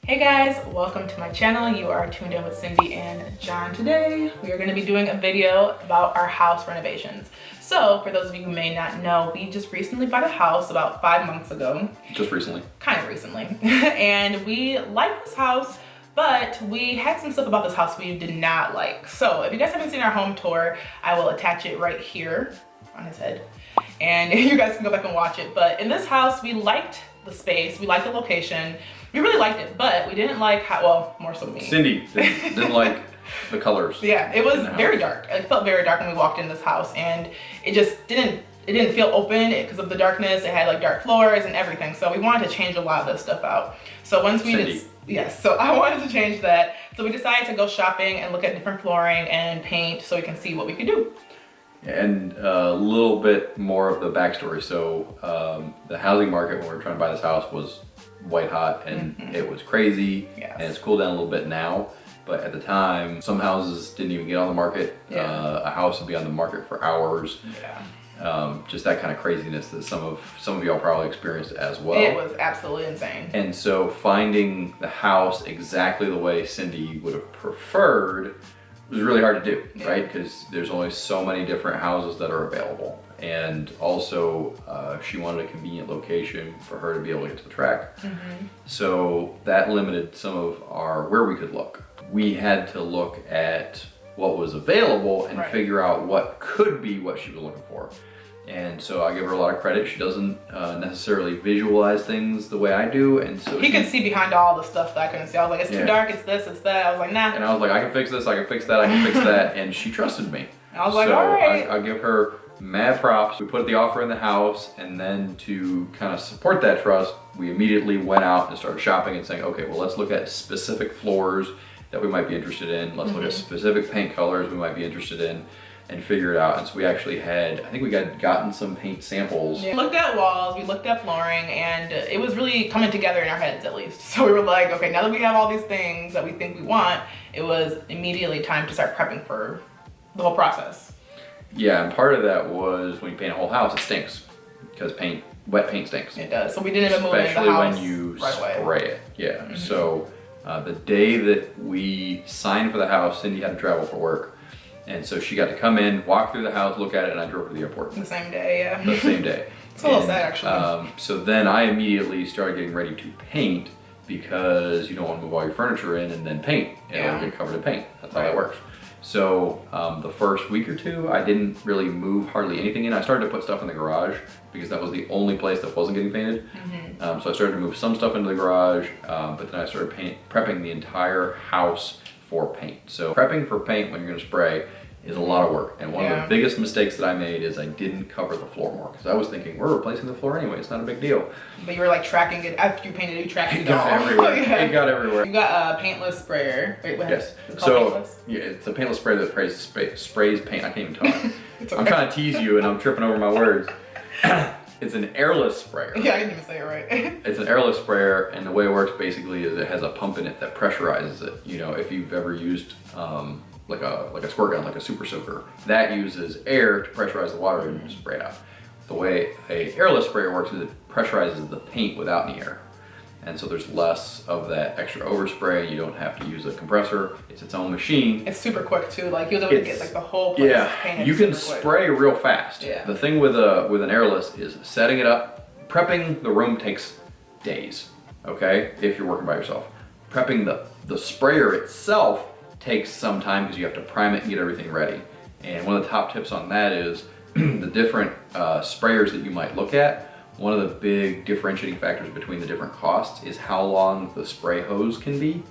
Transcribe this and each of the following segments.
Hey guys, welcome to my channel. You are tuned in with Cindy and John. Today we are going to be doing a video about our house renovations. So for those of you who may not know, we just recently bought a house about 5 months ago. Just recently. Kind of recently. And we like this house, but we had some stuff about this house we did not like. So if you guys haven't seen our home tour, I will attach it right here on his head. And you guys can go back and watch it. But in this house, we liked the space, we liked the location. We really liked it, but we didn't like how, well, more so me. Cindy didn't like the colors. Yeah, it was very dark. It felt very dark when we walked in this house, and it just didn't feel open because of the darkness. It had like dark floors and everything. So we wanted to change a lot of this stuff out. So once we so I wanted to change that. So we decided to go shopping and look at different flooring and paint so we can see what we could do. And a little bit more of the backstory. So the housing market when we were trying to buy this house was white hot and it was crazy. Yes. And it's cooled down a little bit now, but at the time some houses didn't even get on the market. A house would be on the market for hours. Just that kind of craziness that some of y'all probably experienced as well. It was absolutely insane. And so finding the house exactly the way Cindy would have preferred was really hard to do, right? Because there's only so many different houses that are available. And also she wanted a convenient location for her to be able to get to the track. So that limited some of where we could look. We had to look at what was available and figure out what could be what she was looking for. And so I give her a lot of credit. She doesn't necessarily visualize things the way I do, and so he could see behind all the stuff that I couldn't see. I was like, it's too dark, it's this, it's that. I was like, nah. And I was like, I can fix this, I can fix that, I can fix that, and she trusted me. And I was like, all right. I give her mad props. We put the offer in the house, and then to kind of support that trust, we immediately went out and started shopping and saying, okay, well, let's look at specific floors that we might be interested in. Let's look at specific paint colors we might be interested in, and figure it out. And so we actually had, I think we gotten some paint samples. We looked at walls, we looked at flooring, and it was really coming together in our heads at least. So we were like, okay, now that we have all these things that we think we want, it was immediately time to start prepping for the whole process. Yeah, and part of that was when you paint a whole house, it stinks. Because wet paint stinks. It does, so we didn't even move into the house especially when you right spray it, yeah. So the day that we signed for the house, Cindy had to travel for work. And so she got to come in, walk through the house, look at it, and I drove to the airport. The same day, yeah. The same day. It's a little sad, actually. So then I immediately started getting ready to paint because you don't want to move all your furniture in and then paint. It'll get covered in paint. That's how that works. So the first week or two, I didn't really move hardly anything in. I started to put stuff in the garage because that was the only place that wasn't getting painted. So I started to move some stuff into the garage, but then I started prepping the entire house for paint. So prepping for paint when you're gonna spray is a lot of work. And one of the biggest mistakes that I made is I didn't cover the floor more. Because I was thinking, we're replacing the floor anyway, it's not a big deal. But you were like tracking it, after you painted it, you tracked it. It got everywhere, it got everywhere. You got a paintless sprayer. Wait, what? Yes, yeah, it's a paintless sprayer that sprays paint. I can't even talk. Okay. I'm trying to tease you and I'm tripping over my words. It's an airless sprayer. Yeah, I didn't even say it right. It's an airless sprayer, and the way it works basically is it has a pump in it that pressurizes it. You know, if you've ever used like a squirt gun, like a super soaker, that uses air to pressurize the water and spray it out. The way a airless sprayer works is it pressurizes the paint without any air. And so there's less of that extra overspray. You don't have to use a compressor. It's its own machine. It's super quick too. Like you'll be able to get like the whole place painted. You can spray real fast. The thing with an airless is setting it up. Prepping the room takes days, okay? If you're working by yourself. Prepping the sprayer itself takes some time because you have to prime it and get everything ready. And one of the top tips on that is the different sprayers that you might look at. One of the big differentiating factors between the different costs is how long the spray hose can be.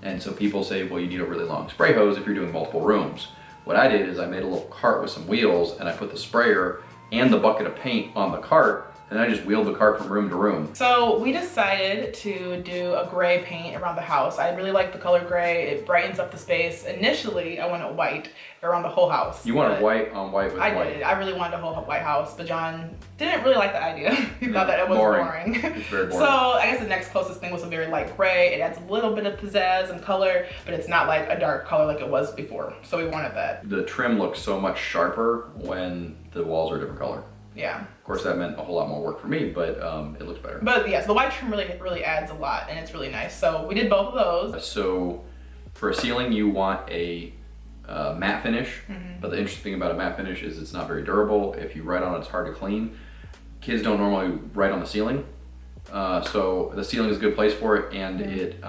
And so people say, well, you need a really long spray hose if you're doing multiple rooms. What I did is I made a little cart with some wheels and I put the sprayer and the bucket of paint on the cart, and I just wheeled the cart from room to room. So we decided to do a gray paint around the house. I really like the color gray. It brightens up the space. Initially, I wanted white around the whole house. You wanted white on white with white? I did. I really wanted a whole white house, but John didn't really like the idea. He thought that it was boring. It's very boring. So I guess the next closest thing was a very light gray. It adds a little bit of pizzazz and color, but it's not like a dark color like it was before. So we wanted that. The trim looks so much sharper when the walls are a different color. Yeah. Of course, that meant a whole lot more work for me, but it looks better. But yeah, so the white trim really adds a lot, and it's really nice. So we did both of those. So for a ceiling, you want a matte finish, but the interesting thing about a matte finish is it's not very durable. If you write on it, it's hard to clean. Kids don't normally write on the ceiling, so the ceiling is a good place for it, and it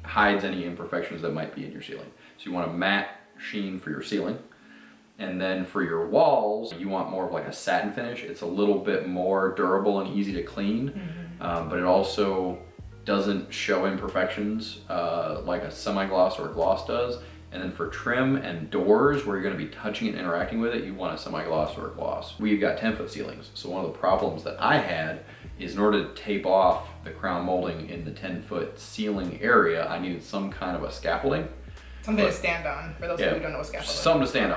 hides any imperfections that might be in your ceiling. So you want a matte sheen for your ceiling. And then for your walls, you want more of like a satin finish. It's a little bit more durable and easy to clean, but it also doesn't show imperfections like a semi-gloss or a gloss does. And then for trim and doors, where you're gonna be touching and interacting with it, you want a semi-gloss or a gloss. We've got 10-foot ceilings. So one of the problems that I had is in order to tape off the crown molding in the 10-foot ceiling area, I needed some kind of a scaffolding. Something to stand on, for those of you who don't know what scaffolding is. Something to stand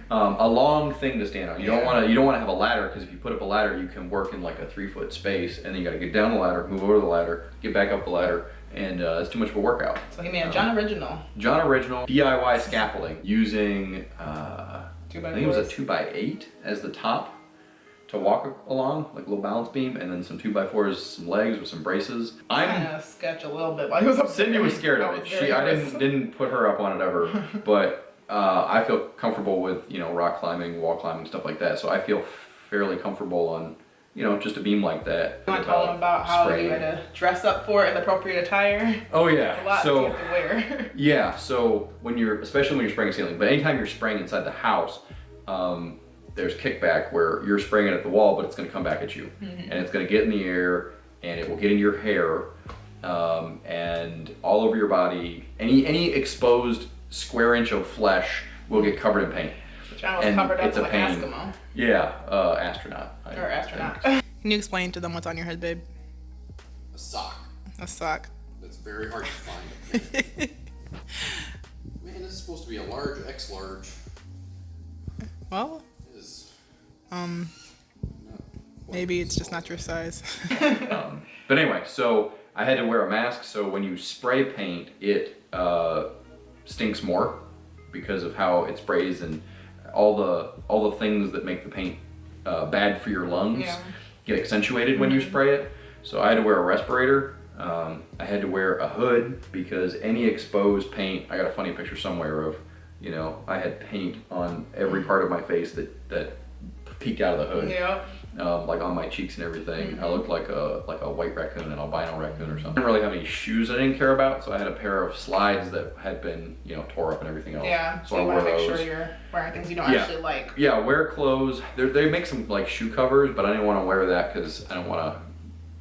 on. A long thing to stand on. You don't want to have a ladder, because if you put up a ladder, you can work in like a 3-foot space, and then you got to get down the ladder, move over the ladder, get back up the ladder, and it's too much of a workout. So he made a John Original DIY scaffolding using I think it was a 2x8 as the top to walk along, like a little balance beam, and then some 2x4s, some legs with some braces. I'm gonna sketch a little bit while he was up there. Cindy was scared of it. I didn't put her up on it ever, but I feel comfortable with, you know, rock climbing, wall climbing, stuff like that. So I feel fairly comfortable on, you know, just a beam like that. You want to tell them about how you had to dress up for it in appropriate attire? Oh yeah. It's a lot you have to wear. Yeah. So especially when you're spraying a ceiling, but anytime you're spraying inside the house, there's kickback where you're spraying it at the wall, but it's going to come back at you, and it's going to get in the air, and it will get into your hair, and all over your body. Any exposed square inch of flesh will get covered in paint. John was covered up like an Eskimo. Yeah, astronaut. Or astronaut. Can you explain to them what's on your head, babe? A sock. A sock. That's very hard to find. Man, this is supposed to be a large, X large. Well, maybe it's just not your size. But anyway, so I had to wear a mask, so when you spray paint, it stinks more because of how it sprays, and all the things that make the paint bad for your lungs get accentuated when you spray it. So I had to wear a respirator. I had to wear a hood because any exposed paint, I got a funny picture somewhere of, you know, I had paint on every part of my face that peeked out of the hood. Yeah. Like on my cheeks and everything. I looked like a white raccoon, an albino raccoon or something. I didn't really have any shoes I didn't care about, so I had a pair of slides that had been, you know, tore up and everything else. Yeah, so you want to make sure you're wearing things you don't actually like. Yeah, wear clothes. They make some like shoe covers, but I didn't want to wear that because I don't want to,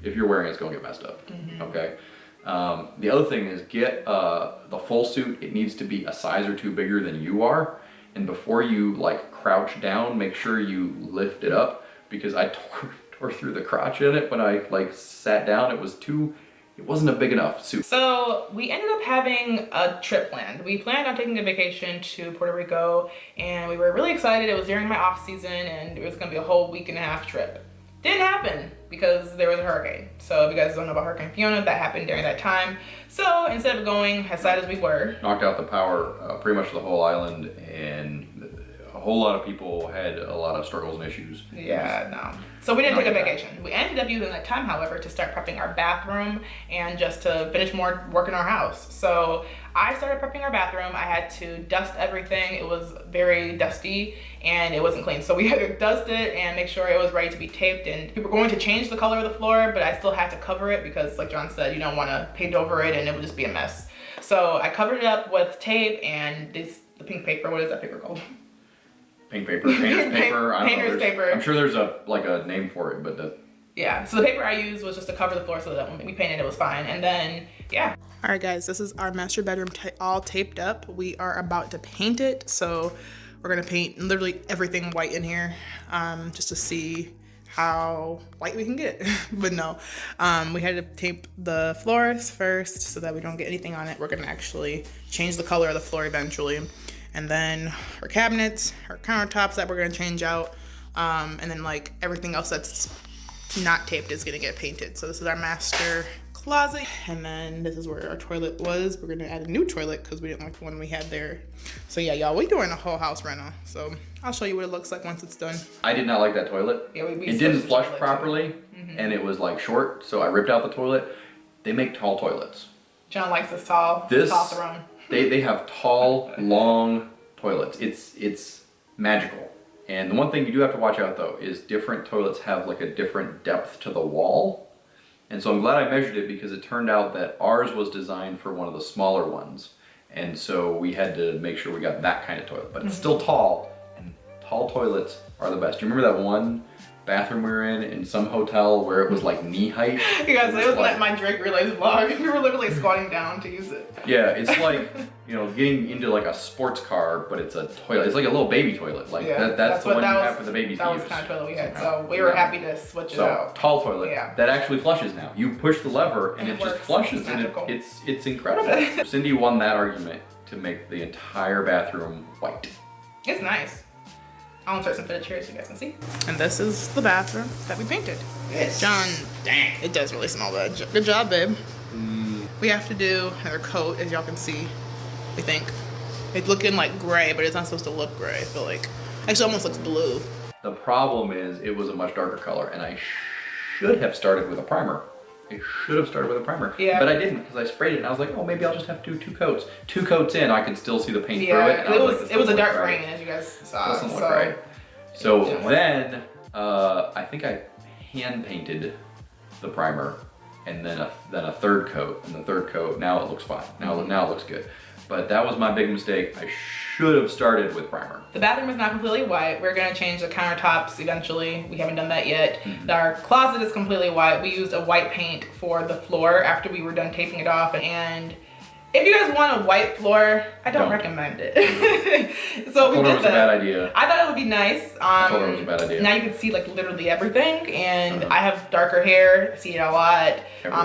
if you're wearing it, it's going to get messed up. Okay. The other thing is get the full suit. It needs to be a size or two bigger than you are. And before you like crouch down, make sure you lift it up, because I tore through the crotch in it when I like sat down. It wasn't a big enough suit. So we ended up having a trip planned. We planned on taking a vacation to Puerto Rico, and we were really excited. It was during my off season, and it was gonna be a whole week-and-a-half trip. Didn't happen because there was a hurricane. So if you guys don't know about Hurricane Fiona, that happened during that time. So instead of going as sad as we were, knocked out the power pretty much the whole island, and a whole lot of people had a lot of struggles and issues. Yeah, no. So we didn't take a vacation. We ended up using that time, however, to start prepping our bathroom and just to finish more work in our house. So I started prepping our bathroom. I had to dust everything. It was very dusty and it wasn't clean. So we had to dust it and make sure it was ready to be taped. And we were going to change the color of the floor, but I still had to cover it because, like John said, you don't want to paint over it and it would just be a mess. So I covered it up with tape and the pink paper. What is that paper called? Pink paper, painter's paper. Painter's paper. I'm sure there's a name for it, but yeah. So the paper I used was just to cover the floor so that when we painted it was fine. And then yeah. All right, guys, this is our master bedroom all taped up. We are about to paint it, so we're gonna paint literally everything white in here, just to see how white we can get. But no, we had to tape the floors first so that we don't get anything on it. We're gonna actually change the color of the floor eventually. And then our cabinets, our countertops that we're gonna change out, and then like everything else that's not taped is gonna get painted. So this is our master closet. And then this is where our toilet was. We're gonna add a new toilet because we didn't like the one we had there. So yeah, y'all, we're doing a whole house reno. So I'll show you what it looks like once it's done. I did not like that toilet. Yeah, it didn't flush properly, and it was like short, so I ripped out the toilet. They make tall toilets. John likes this tall throne. They have tall, long toilets. It's magical. And the one thing you do have to watch out though is different toilets have like a different depth to the wall. And so I'm glad I measured it because it turned out that ours was designed for one of the smaller ones. And so we had to make sure we got that kind of toilet, but it's still tall, and tall toilets are the best. Do you remember that one bathroom we were in some hotel where it was like knee height? You guys, it was like my Drake Relays vlog. We were literally squatting down to use it. Yeah, it's like, you know, getting into like a sports car, but it's a toilet. It's like a little baby toilet. Like that's the one you have for the babies to use. That was the kind of toilet we had, so we were happy to switch it out. Tall toilet that actually flushes now. You push the lever and it just flushes, and it's incredible. Cindy won that argument to make the entire bathroom white. It's nice. I'll insert some footage here so you guys can see. And this is the bathroom that we painted. Yes. John, dang, it does really smell bad. Good job, babe. We have to do another coat, as y'all can see, we think. It's looking like gray, but it's not supposed to look gray, I feel like. Actually, almost looks blue. The problem is it was a much darker color, and I should have started with a primer. Yeah. But I didn't, because I sprayed it, and I was like, oh, maybe I'll just have to do 2 coats. 2 coats in, I can still see the paint through it. Yeah, it was a dark green, as you guys saw. Doesn't look right. So then, I think I hand painted the primer, and then a third coat, and the third coat, now it looks fine. Now it looks good. But that was my big mistake. I should have started with primer. The bathroom is not completely white. We're gonna change the countertops eventually. We haven't done that yet. Our closet is completely white. We used a white paint for the floor after we were done taping it off. And if you guys want a white floor, I don't recommend it. So we did that. It was a bad idea. I thought it would be nice. I told her it was a bad idea. Now you can see like literally everything, and I have darker hair. I see it a lot.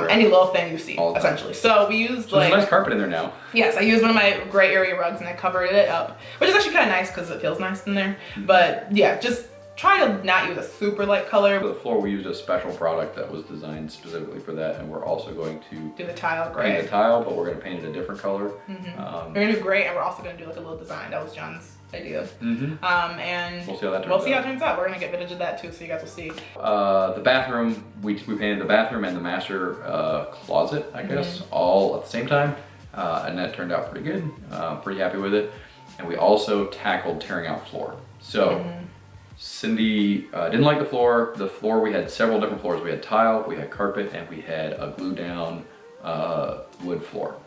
Any little thing you see, essentially. So we used there's a nice carpet in there now. Yes, I used one of my gray area rugs and I covered it up, which is actually kind of nice because it feels nice in there. But yeah, just try to not use a super light color. For the floor, we used a special product that was designed specifically for that, and we're also going to do the tile gray. Paint the tile, but we're going to paint it a different color. We're going to do gray, and we're also going to do like a little design. That was John's idea. And we'll see how that turns out. We'll see how it turns out. We're going to get footage of that too, so you guys will see. The bathroom, we painted the bathroom and the master closet, I guess, all at the same time. And that turned out pretty good. Pretty happy with it. And we also tackled tearing out floor. So Cindy didn't like the floor. The floor, we had several different floors. We had tile, we had carpet, and we had a glue down wood floor.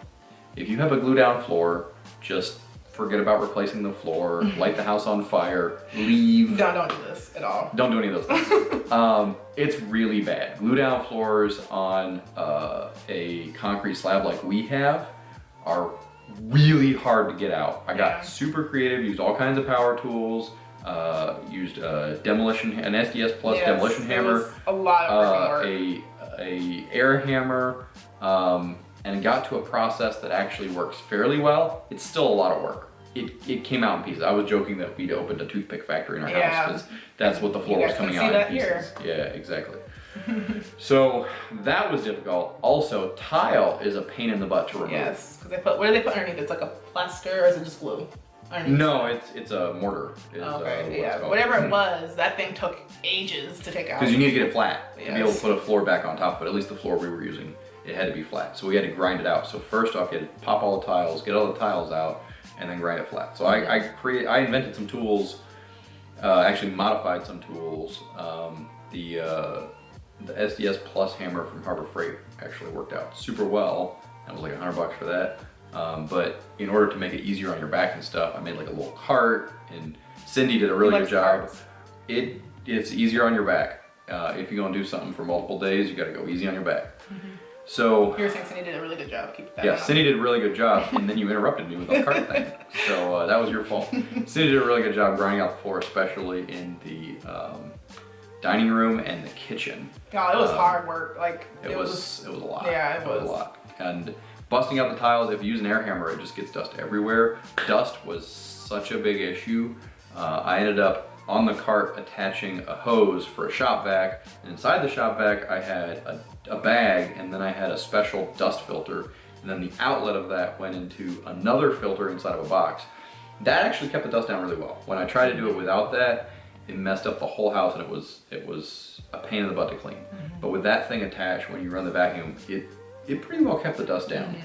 If you have a glue down floor, just forget about replacing the floor, light the house on fire, leave. Don't do this at all. Don't do any of those things. It's really bad. Glue down floors on a concrete slab like we have are really hard to get out. I got super creative, used all kinds of power tools, used an SDS plus demolition hammer, a lot of work. a air hammer, and got to a process that actually works fairly well. It's still a lot of work. It came out in pieces. I was joking that we'd opened a toothpick factory in our house because that's what the floor was coming out in pieces. Yeah, exactly. So that was difficult. Also, tile is a pain in the butt to remove. Yes, because what do they put underneath? It's like a plaster, or is it just glue? No, it's a mortar. Whatever it was, that thing took ages to take out. Because you need to get it flat to be able to put a floor back on top of it. At least the floor we were using, it had to be flat. So we had to grind it out. So first off, you had to pop all the tiles, get all the tiles out, and then grind it flat. So I invented some tools, actually modified some tools. The SDS Plus hammer from Harbor Freight actually worked out super well. That was like $100 for that. But in order to make it easier on your back and stuff, I made like a little cart, and Cindy did a really good job. It's easier on your back. If you're gonna do something for multiple days, you gotta go easy on your back. So you're saying Cindy did a really good job. Keep that. Yeah, Cindy did a really good job, and then you interrupted me with the cart thing. So that was your fault. Cindy did a really good job grinding out the floor, especially in the dining room and the kitchen. Yeah, it was hard work. Like it was a lot. Yeah, it was a lot. And busting out the tiles, if you use an air hammer, it just gets dust everywhere. Dust was such a big issue. I ended up on the cart attaching a hose for a shop vac, and inside the shop vac I had a a bag, and then I had a special dust filter, and then the outlet of that went into another filter inside of a box. That actually kept the dust down really well. When I tried to do it without that, it messed up the whole house, and it was a pain in the butt to clean. But with that thing attached, when you run the vacuum, it pretty well kept the dust down.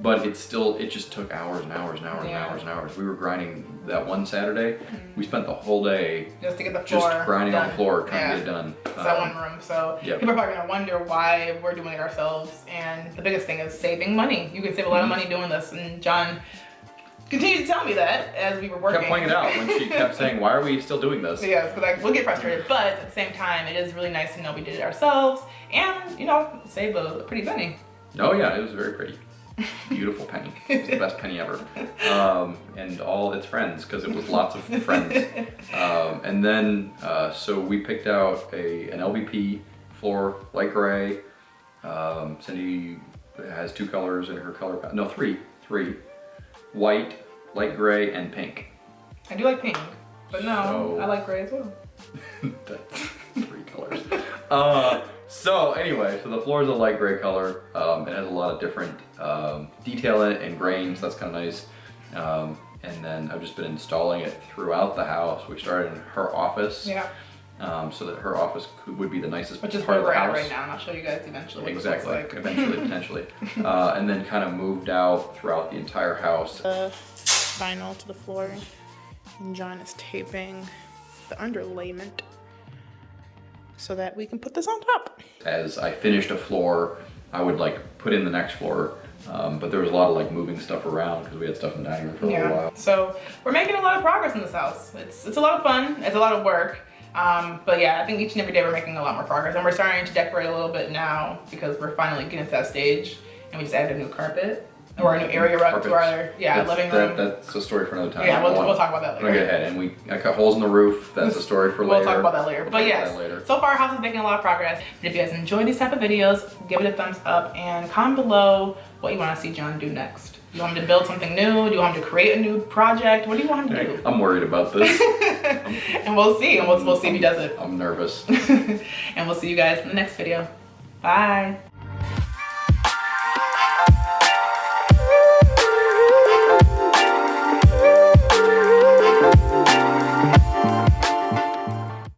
But it just took hours and hours and hours and hours and hours. We were grinding that one Saturday. We spent the whole day just to get the floor just grinding done. on the floor, trying to get it done. It's that one room. So people are probably gonna wonder why we're doing it ourselves. And the biggest thing is saving money. You can save a lot of money doing this. And John continued to tell me that as we were working. Kept pointing it out when she kept saying, "Why are we still doing this?" Yes, because we'll get frustrated, but at the same time, it is really nice to know we did it ourselves, and you know, save a pretty penny. Oh yeah, it was very pretty, beautiful penny. It was the best penny ever, and all its friends, because it was lots of friends. And then so we picked out an LVP floor, light gray. Cindy has 2 colors in her color palette. No, three. White, light gray, and pink. I do like pink, but no, I like gray as well. That's 3 colors. So anyway, so the floor is a light gray color. It has a lot of different detail in it and grains. That's kind of nice. And then I've just been installing it throughout the house. We started in her office. Yeah. So that her office would be the nicest part of the house. Which is where we're at right now, and I'll show you guys eventually what exactly. it looks like. Eventually, potentially. And then kind of moved out throughout the entire house. Vinyl to the floor, and John is taping the underlayment so that we can put this on top. As I finished a floor, I would like put in the next floor. But there was a lot of like moving stuff around because we had stuff in the dining room for a little while. So we're making a lot of progress in this house. It's a lot of fun. It's a lot of work. But yeah, I think each and every day we're making a lot more progress, and we're starting to decorate a little bit now because we're finally getting to that stage, and we just added a new carpet or a new area rug to our living room. That's a story for another time. Yeah, we'll talk about that later. I'll get ahead, and I cut holes in the roof. That's a story for later. We'll talk about that later. But yes, so far our house is making a lot of progress. But if you guys enjoy these type of videos, give it a thumbs up and comment below what you want to see John do next. Do you want him to build something new? Do you want him to create a new project? What do you want him to do? I'm worried about this. And we'll see. And we'll see if he does it. I'm nervous. And we'll see you guys in the next video. Bye.